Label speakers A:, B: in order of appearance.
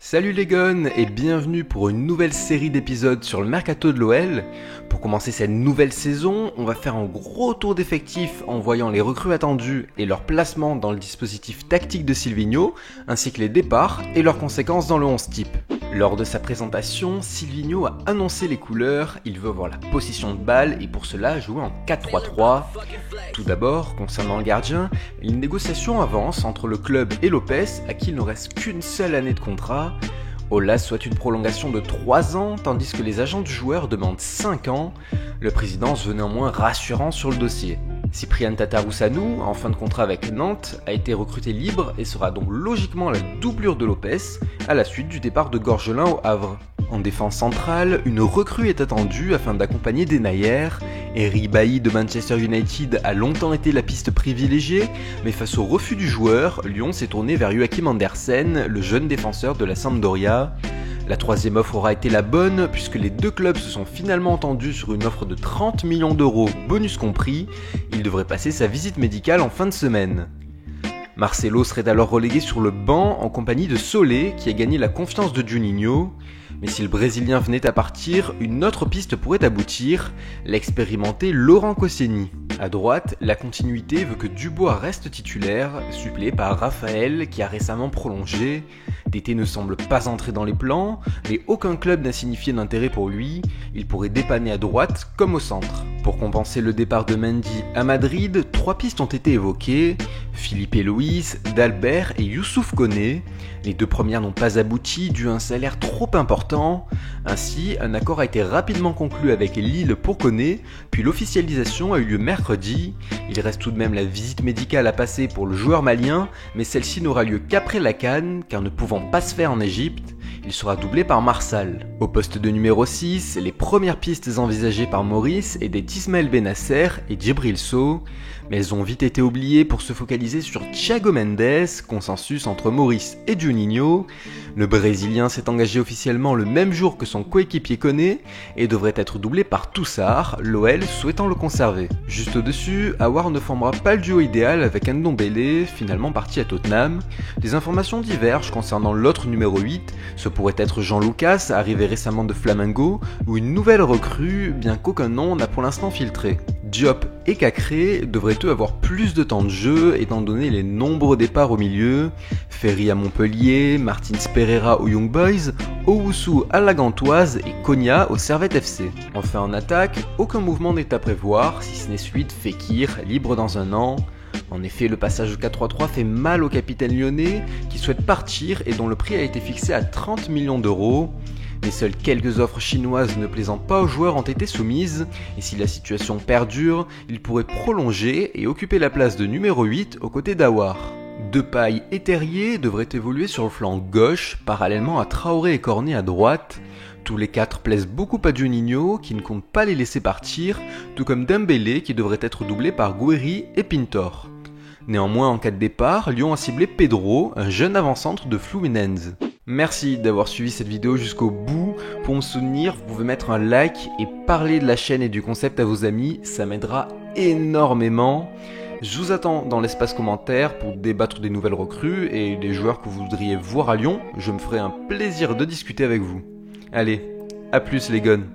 A: Salut les gones et bienvenue pour une nouvelle série d'épisodes sur le mercato de l'OL. Pour commencer cette nouvelle saison, on va faire un gros tour d'effectifs en voyant les recrues attendues et leur placement dans le dispositif tactique de Silvinho, ainsi que les départs et leurs conséquences dans le 11 type. Lors de sa présentation, Silvinho a annoncé les couleurs, il veut avoir la possession de balle et pour cela jouer en 4-3-3. Tout d'abord, concernant le gardien, une négociation avance entre le club et Lopez, à qui il ne reste qu'une seule année de contrat. Olas souhaite une prolongation de 3 ans, tandis que les agents du joueur demandent 5 ans. Le président se veut néanmoins rassurant sur le dossier. Cyprien Tatarusanu, en fin de contrat avec Nantes, a été recruté libre et sera donc logiquement la doublure de Lopez à la suite du départ de Gorgelin au Havre. En défense centrale, une recrue est attendue afin d'accompagner Denayer. Eric Bailly de Manchester United a longtemps été la piste privilégiée, mais face au refus du joueur, Lyon s'est tourné vers Joachim Andersen, le jeune défenseur de la Sampdoria. La troisième offre aura été la bonne, puisque les deux clubs se sont finalement entendus sur une offre de 30 millions d'euros, bonus compris. Il devrait passer sa visite médicale en fin de semaine. Marcelo serait alors relégué sur le banc en compagnie de Solé, qui a gagné la confiance de Juninho. Mais si le Brésilien venait à partir, une autre piste pourrait aboutir, l'expérimenté Laurent Koscielny. À droite, la continuité veut que Dubois reste titulaire, suppléé par Raphaël qui a récemment prolongé. Tété ne semble pas entrer dans les plans, mais aucun club n'a signifié d'intérêt pour lui, il pourrait dépanner à droite comme au centre. Pour compenser le départ de Mendy à Madrid, 3 pistes ont été évoquées, Philippe Luis, Dalbert et Youssouf Koné. Les 2 premières n'ont pas abouti dû à un salaire trop important. Ainsi, un accord a été rapidement conclu avec Lille pour Koné, puis l'officialisation a eu lieu mercredi. Il reste tout de même la visite médicale à passer pour le joueur malien, mais celle-ci n'aura lieu qu'après la CAN, car ne pouvant pas se faire en Égypte, il sera doublé par Marsal. Au poste de numéro 6, les premières pistes envisagées par Maurice étaient Ismaël Benasser et Djibril Sow, mais elles ont vite été oubliées pour se focaliser sur Thiago Mendes, consensus entre Maurice et Juninho. Le Brésilien s'est engagé officiellement le même jour que son coéquipier Koné et devrait être doublé par Toussard, l'OL souhaitant le conserver. Juste au-dessus, Aouar ne formera pas le duo idéal avec Ndombele, finalement parti à Tottenham. Des informations divergent concernant l'autre numéro 8, ce pourrait être Jean Lucas, arrivé récemment de Flamengo, ou une nouvelle recrue, bien qu'aucun nom n'a pour l'instant filtré. Diop et Cacré devraient eux avoir plus de temps de jeu étant donné les nombreux départs au milieu, Ferry à Montpellier, Martins Pereira aux Young Boys, Owusu à la Gantoise et Konya au Servette FC. Enfin en attaque, aucun mouvement n'est à prévoir, si ce n'est celui de Fekir, libre dans un an. En effet, le passage au 4-3-3 fait mal au capitaine lyonnais qui souhaite partir et dont le prix a été fixé à 30 millions d'euros. Mais seules quelques offres chinoises ne plaisant pas aux joueurs ont été soumises, et si la situation perdure, il pourrait prolonger et occuper la place de numéro 8 aux côtés d'Aouar. Depay et Terrier devraient évoluer sur le flanc gauche, parallèlement à Traoré et Cornet à droite. Tous les 4 plaisent beaucoup à Juninho, qui ne compte pas les laisser partir, tout comme Dembélé qui devrait être doublé par Gouiri et Pintor. Néanmoins, en cas de départ, Lyon a ciblé Pedro, un jeune avant-centre de Fluminense. Merci d'avoir suivi cette vidéo jusqu'au bout. Pour me soutenir, vous pouvez mettre un like et parler de la chaîne et du concept à vos amis, ça m'aidera énormément. Je vous attends dans l'espace commentaire pour débattre des nouvelles recrues et des joueurs que vous voudriez voir à Lyon. Je me ferai un plaisir de discuter avec vous. Allez, à plus les gones.